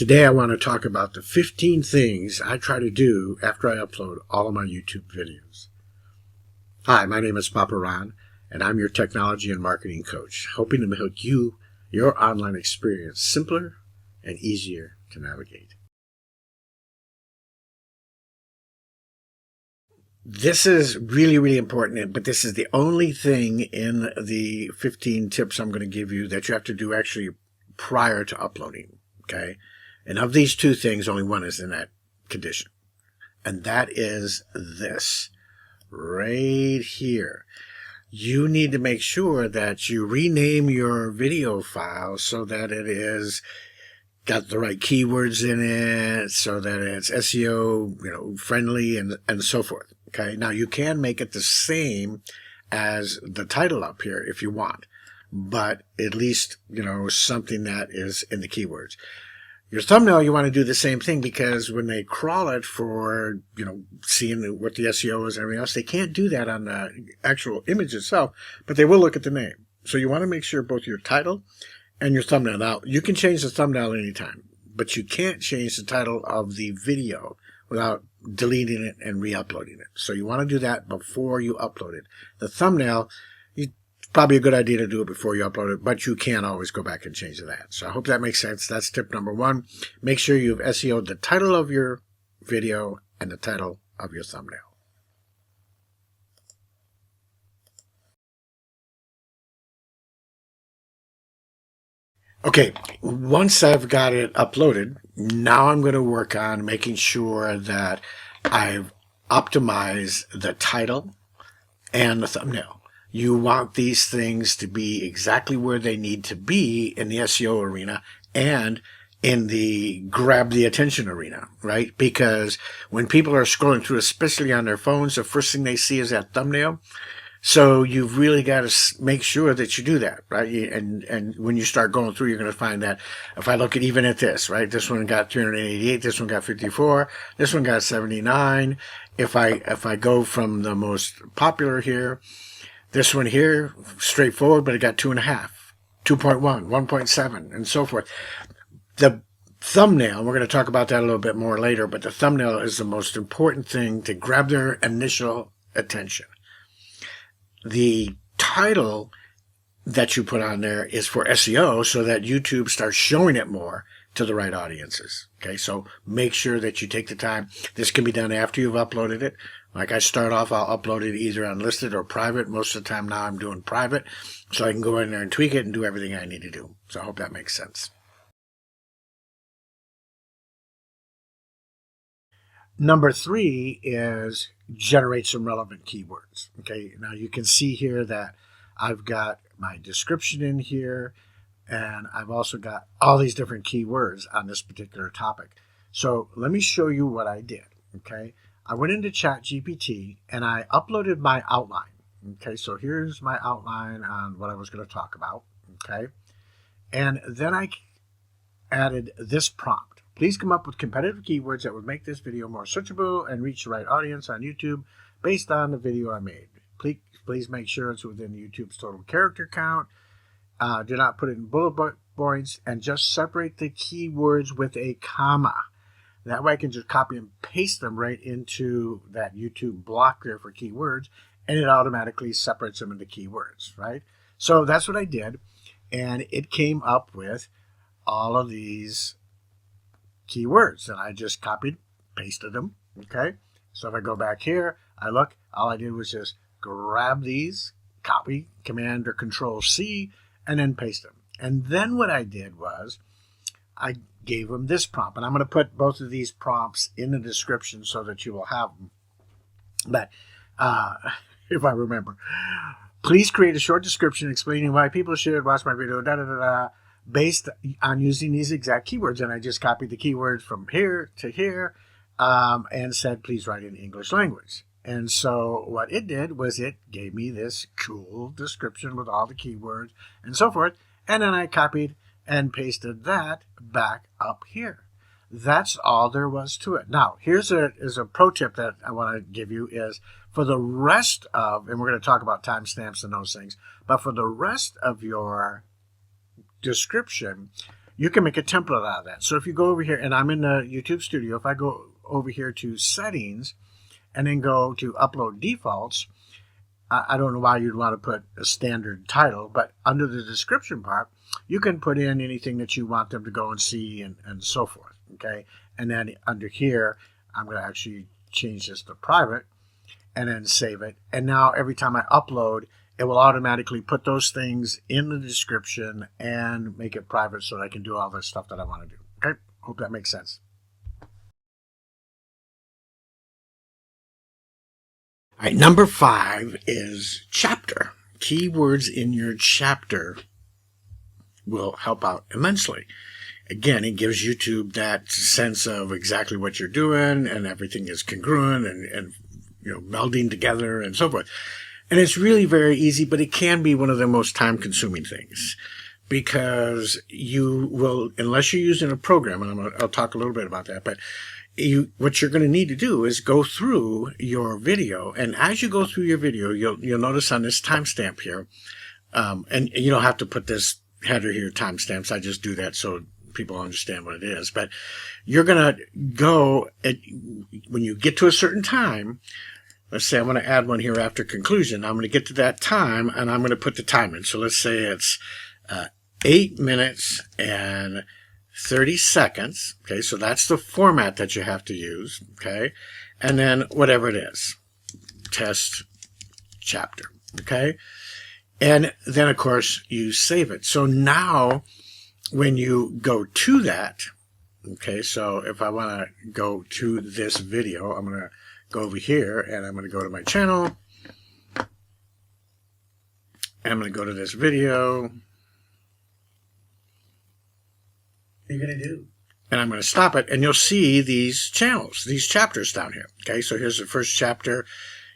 Today I want to talk about the 15 things I try to do after I upload all of my YouTube videos. Hi, my name is Papa Ron, and I'm your technology and marketing coach, hoping to make your online experience simpler and easier to navigate. This is really, really important, but this is the only thing in the 15 tips I'm going to give you that you have to do actually prior to uploading, okay? And of these two things, only one is in that condition. And that is this right here. You need to make sure that you rename your video file so that it is got the right keywords in it, so that it's SEO, friendly and so forth. Okay. Now you can make it the same as the title up here if you want, but at least, something that is in the keywords. Your thumbnail, you want to do the same thing, because when they crawl it for, seeing what the SEO is and everything else, they can't do that on the actual image itself, but they will look at the name. So you want to make sure both your title and your thumbnail. Now, you can change the thumbnail anytime, but you can't change the title of the video without deleting it and re-uploading it. So you want to do that before you upload it. The thumbnail, probably a good idea to do it before you upload it, but you can always go back and change that. So I hope that makes sense. That's tip number one. Make sure you've SEO'd the title of your video and the title of your thumbnail. Okay, once I've got it uploaded, now I'm going to work on making sure that I've optimized the title and the thumbnail. You want these things to be exactly where they need to be in the SEO arena and in the grab the attention arena, right? Because when people are scrolling through, especially on their phones, the first thing they see is that thumbnail. So you've really got to make sure that you do that, right? And when you start going through, you're going to find that if I look at even at this, right? This one got 388, this one got 54, this one got 79. If I go from the most popular here, this one here, straightforward, but it got 2.5, 2.1, 1.7, and so forth. The thumbnail, we're going to talk about that a little bit more later, but the thumbnail is the most important thing to grab their initial attention. The title that you put on there is for SEO so that YouTube starts showing it more to the right audiences. Okay, so make sure that you take the time. This can be done after you've uploaded it. Like I start off, I'll upload it either unlisted or private. Most of the time now I'm doing private, so I can go in there and tweak it and do everything I need to do. So I hope that makes sense. Number 3 is generate some relevant keywords. Okay, now you can see here that I've got my description in here, and I've also got all these different keywords on this particular topic. So let me show you what I did. Okay, I went into ChatGPT and I uploaded my outline. Okay, so here's my outline on what I was going to talk about. Okay, and then I added this prompt. Please come up with competitive keywords that would make this video more searchable and reach the right audience on YouTube based on the video I made. Please make sure it's within YouTube's total character count. Do not put it in bullet points, and just separate the keywords with a comma. That way I can just copy and paste them right into that YouTube block there for keywords, and it automatically separates them into keywords, right? So that's what I did, and it came up with all of these keywords, and I just copied, pasted them. Okay, so if I go back here, I look, all I did was just grab these, copy, Command or Control C, and then paste them. And then what I did was I gave them this prompt, and I'm going to put both of these prompts in the description so that you will have them. But if I remember, please create a short description explaining why people should watch my video, based on using these exact keywords. And I just copied the keywords from here to here, and said, please write in English language. And so what it did was it gave me this cool description with all the keywords and so forth. And then I copied and pasted that back up here. That's all there was to it. Now, here's a pro tip that I want to give you is for the rest of, and we're going to talk about timestamps and those things, but for the rest of your description, you can make a template out of that. So if you go over here, and I'm in the YouTube studio, if I go over here to settings and then go to upload defaults, I don't know why you'd want to put a standard title, but under the description part, you can put in anything that you want them to go and see and so forth, okay? And then under here, I'm going to actually change this to private and then save it. And now every time I upload, it will automatically put those things in the description and make it private so that I can do all this stuff that I want to do, okay? Hope that makes sense. All right, number 5 is chapter. Keywords in your chapter will help out immensely. Again, it gives YouTube that sense of exactly what you're doing and everything is congruent and melding together and so forth. And it's really very easy, but it can be one of the most time-consuming things because you will, unless you're using a program, and I'll talk a little bit about that, but what you're going to need to do is go through your video, and as you go through your video, you'll notice on this timestamp here, and you don't have to put this header here, timestamps. I just do that so people understand what it is. But you're going to go when you get to a certain time. Let's say I'm going to add one here after conclusion. I'm going to get to that time, and I'm going to put the time in. So let's say it's 8 minutes and 30 seconds. Okay, so that's the format that you have to use. Okay, and then whatever it is, test chapter. Okay, and then of course you save it. So now when you go to that, okay, so if I want to go to this video, I'm going to go over here and I'm going to go to my channel. I'm going to go to this video. What are you going to do? And I'm going to stop it, and you'll see these channels, these chapters down here. Okay, so here's the first chapter.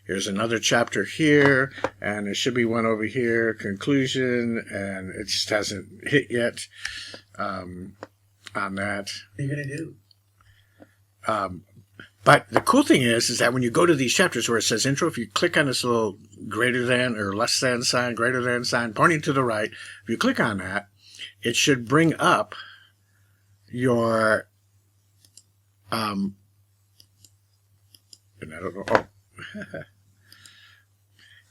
Here's another chapter here, and there should be one over here, conclusion, and it just hasn't hit yet on that. What are you going to do? But the cool thing is that when you go to these chapters where it says intro, if you click on this little greater than or less than sign, greater than sign, pointing to the right, if you click on that, it should bring up your, and I don't know,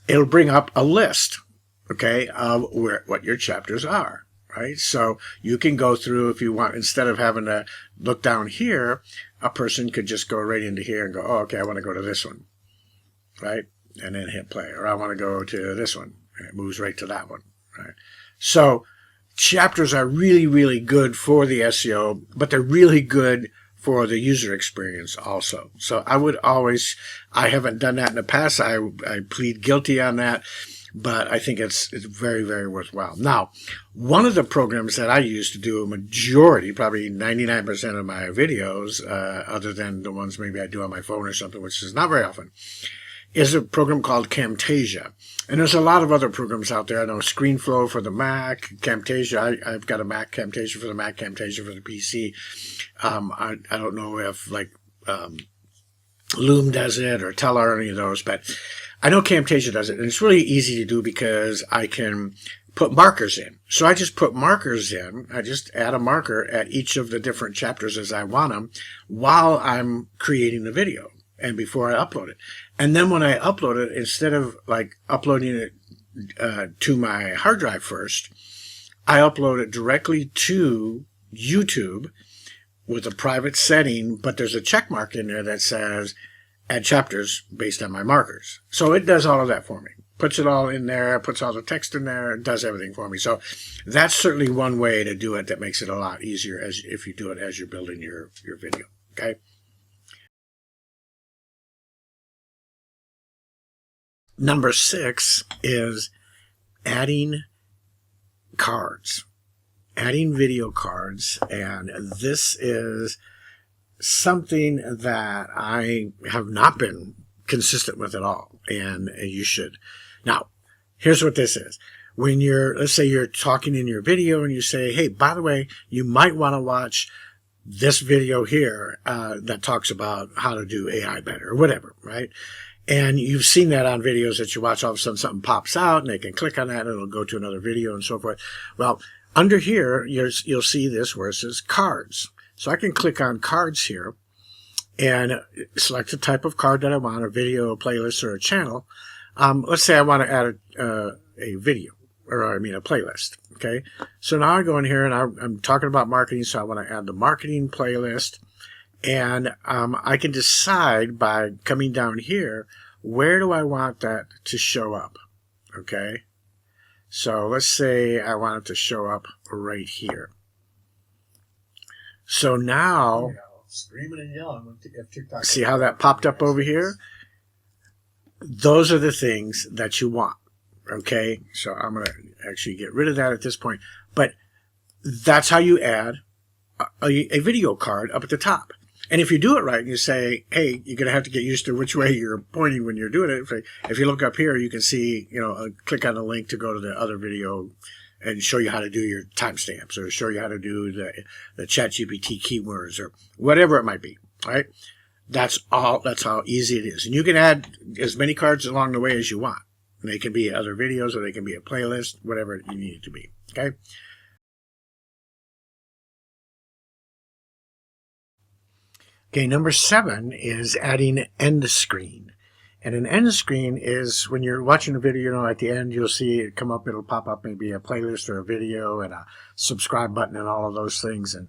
it'll bring up a list, okay, of what your chapters are. Right? So you can go through if you want, instead of having to look down here, a person could just go right into here and go, oh, okay, I want to go to this one, right? And then hit play. Or I want to go to this one. And it moves right to that one, right? So chapters are really, really good for the SEO, but they're really good for the user experience also. So I haven't done that in the past. I plead guilty on that. But I think it's very, very worthwhile. Now, one of the programs that I use to do a majority, probably 99% of my videos, other than the ones maybe I do on my phone or something, which is not very often, is a program called Camtasia. And there's a lot of other programs out there. I know ScreenFlow for the Mac, Camtasia. I've got a Mac, Camtasia for the Mac, Camtasia for the PC. I don't know if Loom does it or Teller or any of those, but I know Camtasia does it, and it's really easy to do because I can put markers in. So I just put markers in. I just add a marker at each of the different chapters as I want them while I'm creating the video and before I upload it. And then when I upload it, instead of uploading it to my hard drive first, I upload it directly to YouTube with a private setting, but there's a check mark in there that says add chapters based on my markers. So it does all of that for me. Puts it all in there, puts all the text in there, does everything for me. So that's certainly one way to do it that makes it a lot easier if you do it as you're building your video. Okay. Number 6 is adding cards. Adding video cards, and this is something that I have not been consistent with at all, and you should. Now, here's what this is. When let's say you're talking in your video and you say, hey, by the way, you might want to watch this video here that talks about how to do AI better or whatever, right? And you've seen that on videos that you watch, all of a sudden something pops out and they can click on that and it'll go to another video and so forth. Well, Under here, you'll see this where it says cards. So I can click on cards here and select the type of card that I want, a video, a playlist, or a channel. Let's say I want to add a video, or I mean a playlist. Okay, so now I go in here and I'm talking about marketing, so I want to add the marketing playlist, and I can decide by coming down here, where do I want that to show up? Okay, so let's say I want it to show up right here. So now, screaming and yelling if TikTok. See how that popped up over here? Those are the things that you want. Okay, so I'm going to actually get rid of that at this point. But that's how you add a video card up at the top. And if you do it right and you say, hey, you're going to have to get used to which way you're pointing when you're doing it. If you look up here, you can see, click on the link to go to the other video and show you how to do your timestamps, or show you how to do the ChatGPT keywords, or whatever it might be. All right. That's how easy it is. And you can add as many cards along the way as you want. And they can be other videos, or they can be a playlist, whatever you need it to be. Okay. Okay, number 7 is adding end screen. And an end screen is when you're watching a video, at the end you'll see it come up, it'll pop up maybe a playlist or a video and a subscribe button and all of those things. And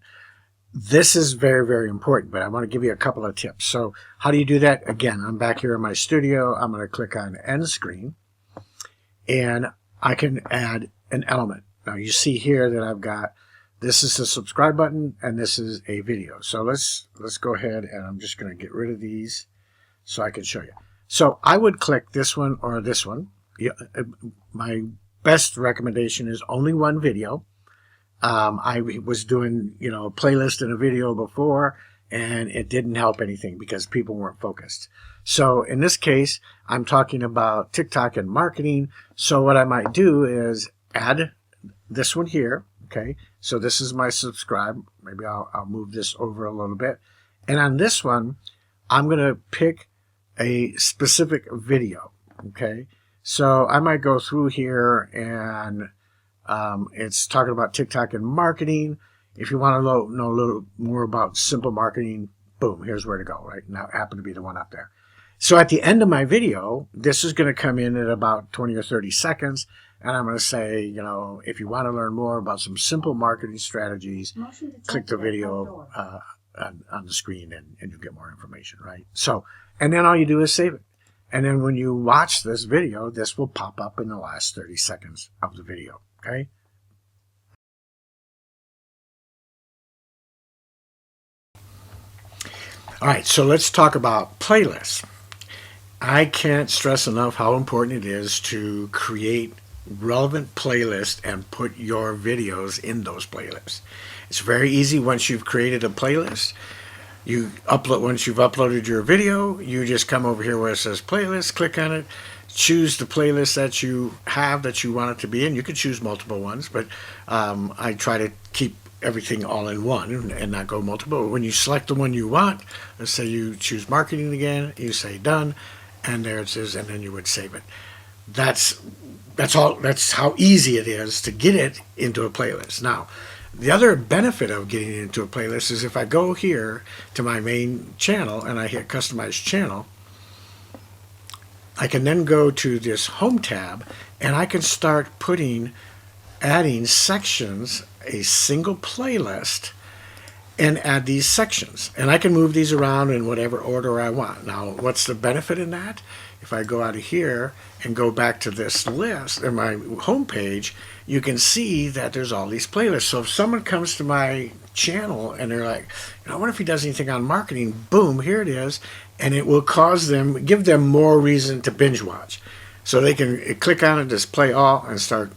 this is very, very important, but I want to give you a couple of tips. So how do you do that? Again, I'm back here in my studio. I'm going to click on end screen, and I can add an element. Now you see here that I've got, this is the subscribe button and this is a video. So let's go ahead, and I'm just going to get rid of these so I can show you. So I would click this one or this one. My best recommendation is only one video. I was doing, a playlist and a video before, and it didn't help anything because people weren't focused. So in this case, I'm talking about TikTok and marketing. So what I might do is add this one here. Okay. So this is my subscribe. Maybe I'll move this over a little bit. And on this one, I'm going to pick a specific video. Okay. So I might go through here, and it's talking about TikTok and marketing. If you want to know a little more about simple marketing, boom, here's where to go, right? Now happen to be the one up there. So at the end of my video, this is going to come in at about 20 or 30 seconds. And I'm going to say, if you want to learn more about some simple marketing strategies, click the video on the screen, and you'll get more information, right? So, and then all you do is save it. And then when you watch this video, this will pop up in the last 30 seconds of the video, okay? All right, so let's talk about playlists. I can't stress enough how important it is to create relevant playlists and put your videos in those playlists. It's very easy. Once you've created a playlist, once you've uploaded your video, you just come over here where it says playlist, click on it, choose the playlist that you have that you want it to be in. You can choose multiple ones, but I try to keep everything all in one and not go multiple. When you select the one you want, let's say you choose marketing again, you say done, and there it is, and then you would save it. That's how easy it is to get it into a playlist. Now, the other benefit of getting it into a playlist is if I go here to my main channel and I hit customize channel, I can then go to this home tab, and I can start adding sections, a single playlist, and add these sections. And I can move these around in whatever order I want. Now, what's the benefit in that? If I go out of here and go back to this list in my home page, you can see that there's all these playlists. So if someone comes to my channel and they're like, I wonder if he does anything on marketing, boom, here it is. And it will give them more reason to binge watch. So they can click on it, just play all, and start,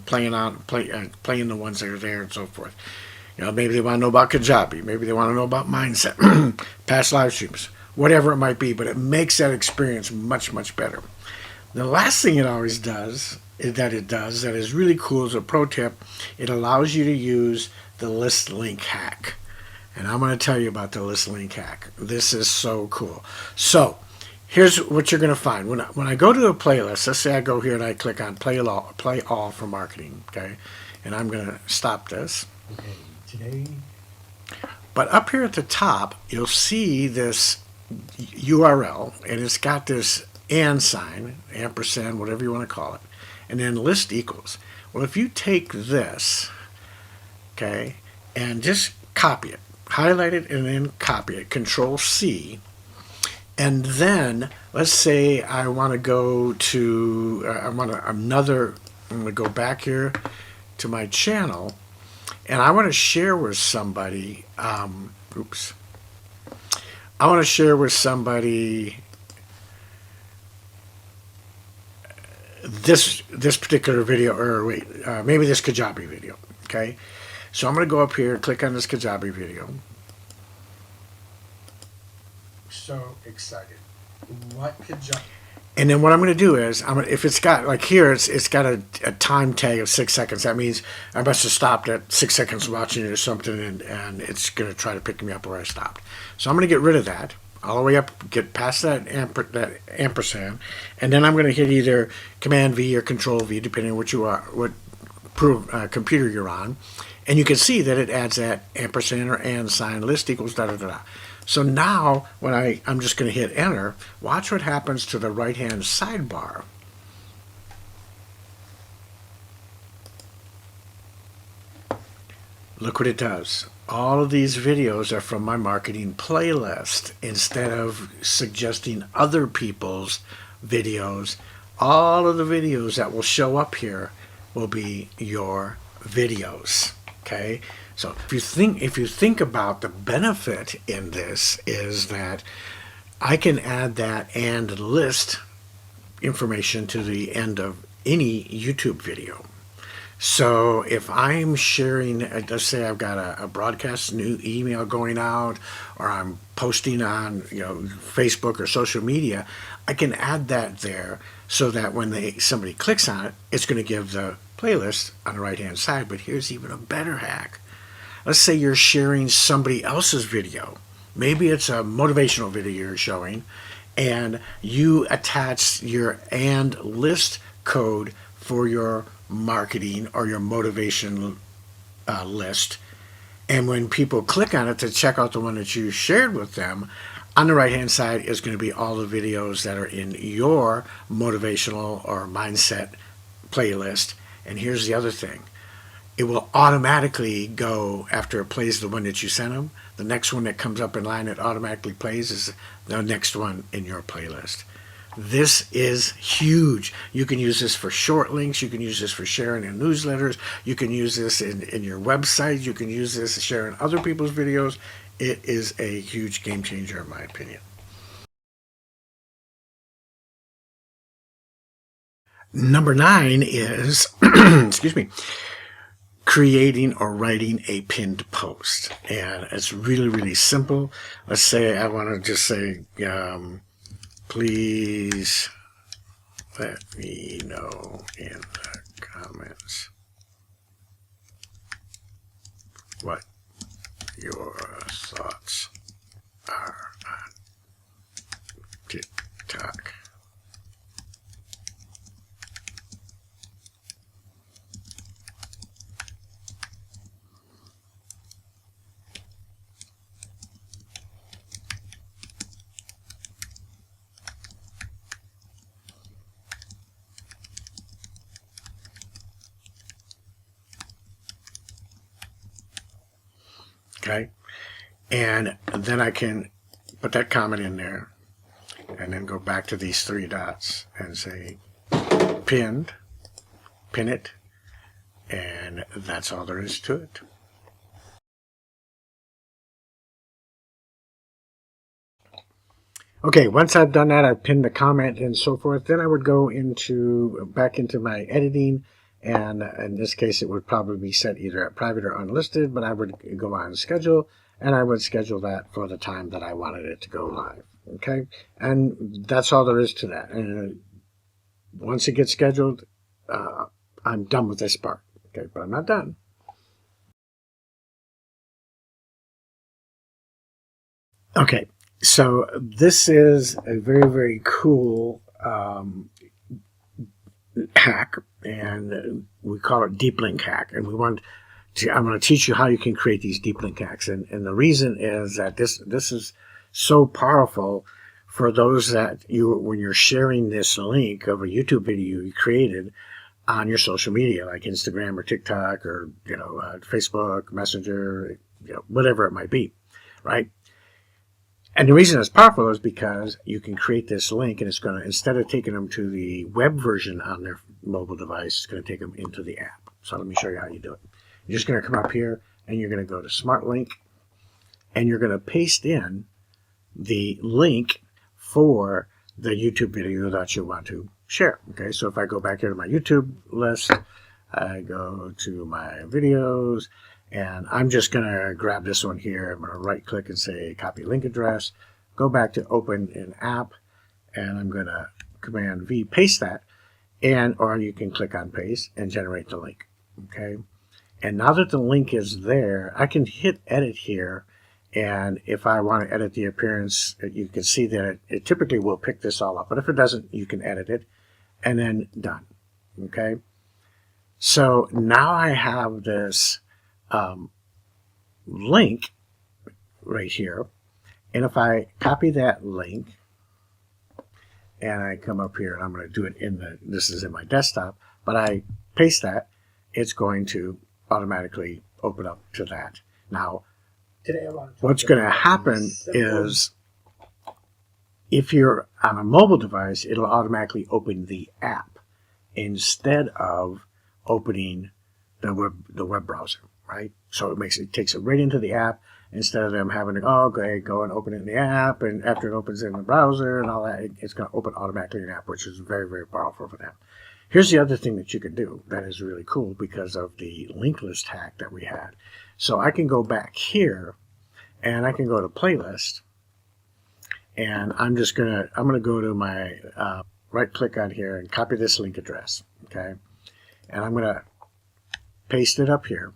playing the ones that are there and so forth. Maybe they want to know about Kajabi. Maybe they want to know about mindset, past live streams, whatever it might be. But it makes that experience much, much better. The last thing it always does that is really cool as a pro tip, it allows you to use the list link hack. And I'm going to tell you about the list link hack. This is so cool. So here's what you're going to find. When I go to a playlist, let's say I go here and I click on play all for marketing, okay? And I'm going to stop this. Okay, today. But up here at the top, you'll see this URL, and it's got this and sign, ampersand, whatever you want to call it, and then list equals. Well, if you take this, okay, and just copy it, highlight it, and then copy it, Control C, and then let's say I want to go to, I'm going to go back here to my channel, and I want to share with somebody, I want to share with somebody this particular video, or wait, maybe this Kajabi video, okay? So I'm going to go up here, click on this Kajabi video. So excited. What could jump? And then what I'm going to do is, if it's got, like here, it's got a time tag of 6 seconds. That means I must have stopped at 6 seconds watching it or something, and it's going to try to pick me up where I stopped. So I'm going to get rid of that, all the way up, get past that ampersand, and then I'm going to hit either Command V or Control V, depending on what computer you're on. And you can see that it adds that ampersand or and sign, list equals da da da da. So now, when I'm just going to hit enter, watch what happens to the right-hand sidebar. Look what it does. All of these videos are from my marketing playlist. Instead of suggesting other people's videos, all of the videos that will show up here will be your videos. Okay? So if you think about the benefit in this is that I can add that and list information to the end of any YouTube video. So if I'm sharing, let's say I've got a broadcast new email going out, or I'm posting on Facebook or social media, I can add that there so that when somebody clicks on it, it's going to give the playlist on the right hand side. But here's even a better hack. Let's say you're sharing somebody else's video. Maybe it's a motivational video you're showing, and you attach your and list code for your marketing or your motivation list. And when people click on it to check out the one that you shared with them, on the right hand side is going to be all the videos that are in your motivational or mindset playlist. And here's the other thing. It will automatically go, after it plays the one that you sent them, the next one that comes up in line it automatically plays is the next one in your playlist. This is huge. You can use this for short links. You can use this for sharing in newsletters. You can use this in your website. You can use this sharing other people's videos. It is a huge game changer in my opinion. Number 9 is, excuse me, creating or writing a pinned post. And it's really, really simple. Let's say I want to just say, please let me know in the comments what your thoughts are on TikTok. Okay, and then I can put that comment in there and then go back to these 3 dots and say pin it, and that's all there is to it. Okay, once I've done that, I've pinned the comment and so forth, then I would go back into my editing, and in this case it would probably be set either at private or unlisted, but I would go on schedule, and I would schedule that for the time that I wanted it to go live. Okay, and that's all there is to that. And once it gets scheduled, I'm done with this part. Okay, but I'm not done. Okay, so this is a very, very cool hack, and we call it deep link hack. And I'm going to teach you how you can create these deep link hacks. And the reason is that this is so powerful for those that when you're sharing this link of a YouTube video you created on your social media, like Instagram or TikTok or Facebook, Messenger, whatever it might be, right? And the reason it's powerful is because you can create this link, and it's going to, instead of taking them to the web version on their mobile device, it's going to take them into the app. So let me show you how you do it. You're just going to come up here, and you're going to go to Smart Link, and you're going to paste in the link for the YouTube video that you want to share. Okay, so if I go back here to my YouTube list, I go to my videos, and I'm just going to grab this one here. I'm going to right click and say copy link address, go back to open an app, and I'm going to Command V, paste that, or you can click on paste and generate the link. Okay, and now that the link is there, I can hit edit here. And if I want to edit the appearance, you can see that it typically will pick this all up. But if it doesn't, you can edit it, and then done. Okay? So now I have this link right here. And if I copy that link, and I come up here, and I'm going to do it this is in my desktop, but I paste that, it's going to automatically open up to that. Now, Today I want to what's going to happen is if you're on a mobile device, it'll automatically open the app instead of opening the web browser, right? So it takes it right into the app instead of them having to go and open it in the app, and after it opens in the browser and all that, it's going to open automatically in the app, which is very, very powerful for them. Here's the other thing that you can do that is really cool because of the link list hack that we had. So I can go back here, and I can go to playlist, and I'm gonna go to my right click on here and copy this link address, okay, and I'm gonna paste it up here,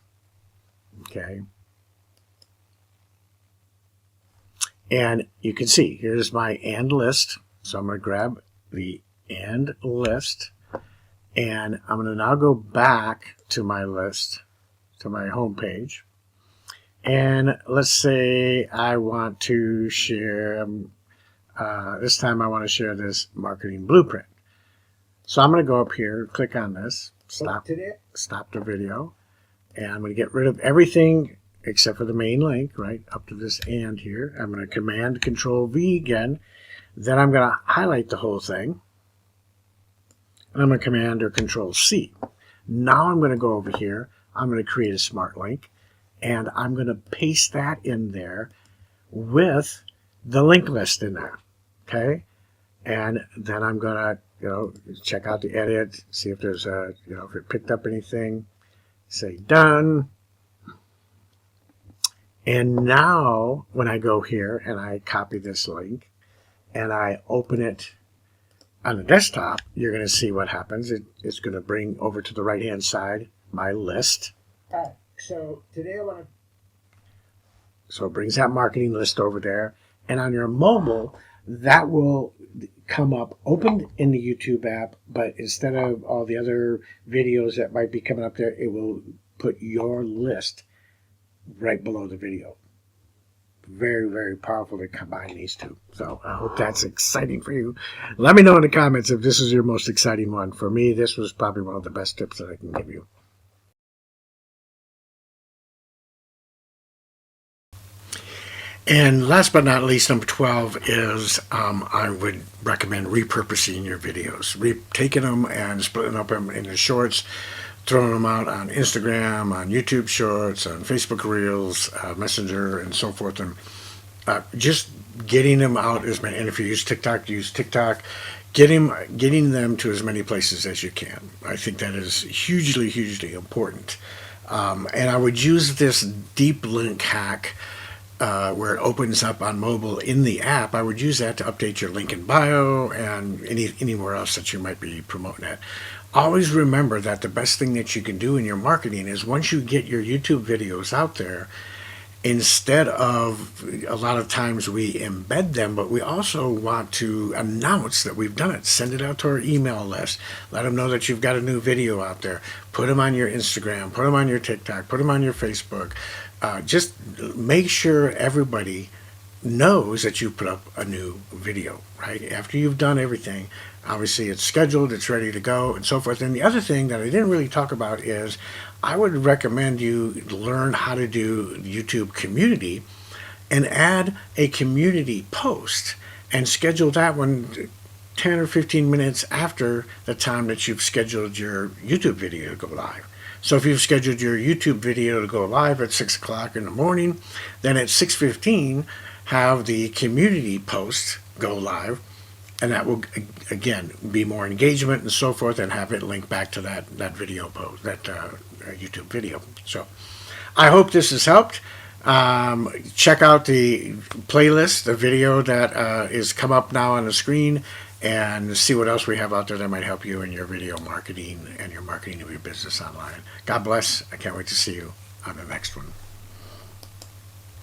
okay, and you can see here's my and list. So I'm gonna grab the and list, and I'm gonna now go back to my list, to my home page. And let's say I want to share, this time I want to share this marketing blueprint. So I'm going to go up here, click on this, stop the video, and I'm going to get rid of everything except for the main link, right, up to this and here. I'm going to Command Control V again. Then I'm going to highlight the whole thing, and I'm going to Command or Control C. Now I'm going to go over here. I'm going to create a smart link, and I'm going to paste that in there with the link list in there, okay? And then I'm going to, check out the edit, see if there's if it picked up anything, say done. And now when I go here and I copy this link and I open it on the desktop, you're going to see what happens. It's going to bring over to the right-hand side my list. So today I want to. So it brings that marketing list over there. And on your mobile, that will come up opened in the YouTube app, but instead of all the other videos that might be coming up there, it will put your list right below the video. Very, very powerful to combine these two. So I hope that's exciting for you. Let me know in the comments if this is your most exciting one. For me, this was probably one of the best tips that I can give you. And last but not least, number 12 is I would recommend repurposing your videos. Taking them and splitting up them into shorts, throwing them out on Instagram, on YouTube Shorts, on Facebook Reels, Messenger, and so forth. And just getting them out as many. And if you use TikTok, getting them to as many places as you can. I think that is hugely, hugely important. And I would use this deep link hack where it opens up on mobile in the app. I would use that to update your link in bio and anywhere else that you might be promoting it. Always remember that the best thing that you can do in your marketing is once you get your YouTube videos out there, instead of a lot of times we embed them, but we also want to announce that we've done it. Send it out to our email list. Let them know that you've got a new video out there. Put them on your Instagram, put them on your TikTok, put them on your Facebook. Just make sure everybody knows that you put up a new video, right? After you've done everything, obviously it's scheduled, it's ready to go, and so forth. And the other thing that I didn't really talk about is I would recommend you learn how to do YouTube community and add a community post and schedule that one 10 or 15 minutes after the time that you've scheduled your YouTube video to go live. So if you've scheduled your YouTube video to go live at 6 o'clock in the morning, then at 6:15, have the community post go live, and that will again be more engagement and so forth, and have it link back to that video post, that YouTube video. So I hope this has helped. Check out the playlist, the video that is come up now on the screen, and see what else we have out there that might help you in your video marketing and your marketing of your business online. God bless. I can't wait to see you on the next one.